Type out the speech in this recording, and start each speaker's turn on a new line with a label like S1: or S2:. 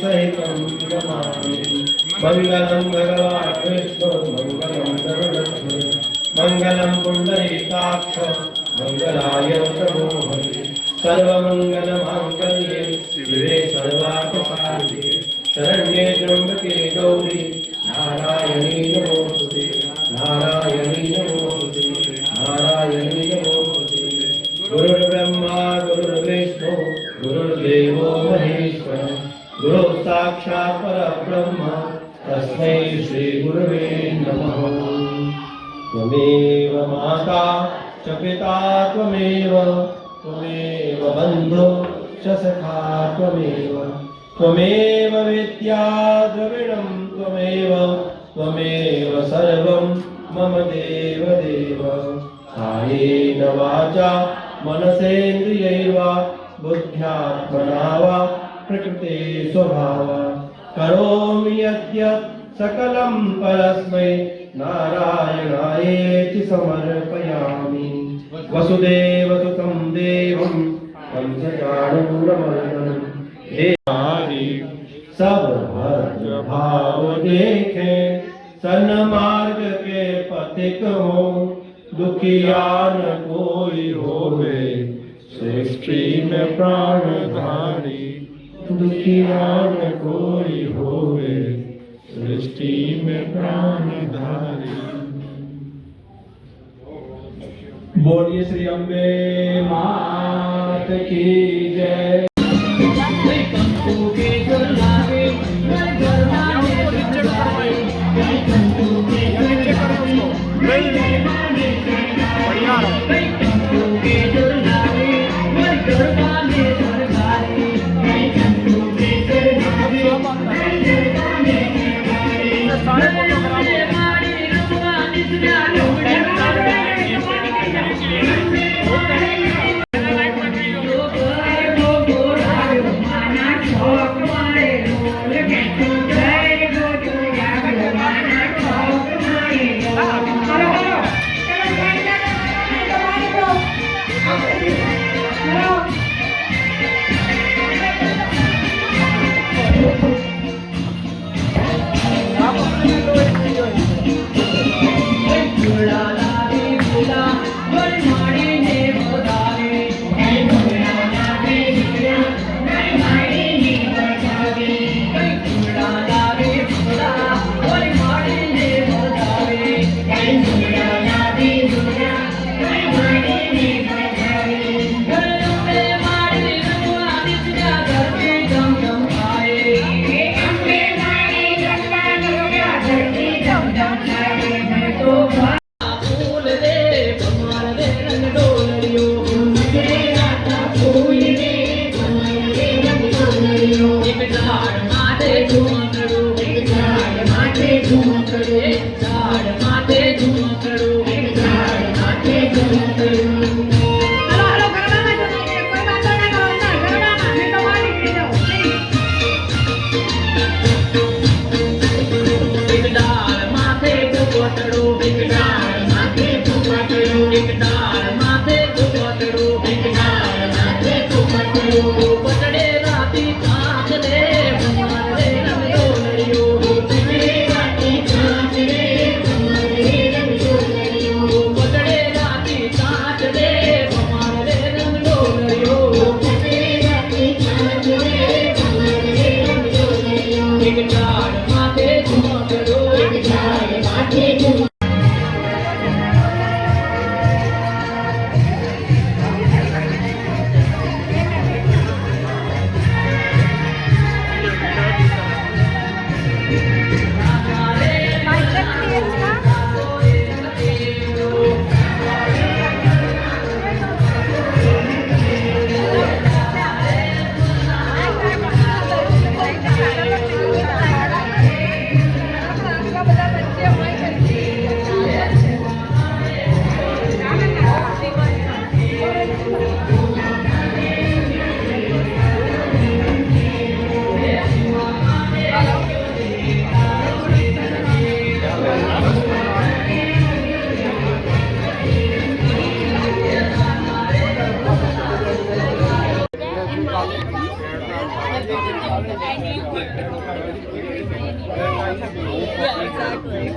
S1: सहितं नमामि। मङ्गलं भगवान् विष्णु मङ्गलं गरुडध्वज मङ्गलं पुण्डरीकाक्ष मङ्गलाय नमो हरे। सर्वमङ्गलमाङ्गल्ये शिवे सर्वार्थसाधिके शरण्ये त्र्यम्बके गौरी नारायणी नमोस्तुते नारायणी नमोस्तुते नारायणी नमोस्तुते। गुरुर्ब्रह्मा गुरुर्विष्णु गुरुर्देवो महेश्वर गुरु साक्षात् परब्रह्म तस्मै श्री गुरवे नमः। त्वमेव माता च पिता त्वमेव त्वमेव बन्धो च सखा त्वमेव त्वमेव विद्या द्रविणं त्वमेव त्वमेव सर्वं मम देव देव। कायेन वाचा मनसेन्द्रियैर्वा बुद्ध्यात्मना वा प्रकृते स्वभावात् करोमि यद्यत् सकलं परस्मै नारायणायेति समर्पयामि। वसुदेवसुतं देवं कंसचाणूरमर्दनं देवारी सब भद्र भाव देखे सन्मार्ग के पथिक हो दुखिया न कोई होवे सृष्टि में प्राणधारी दुखिया न कोई होवे सृष्टि में प्राणधारी। बोलिए श्री अम्बे मात की जय।
S2: exactly.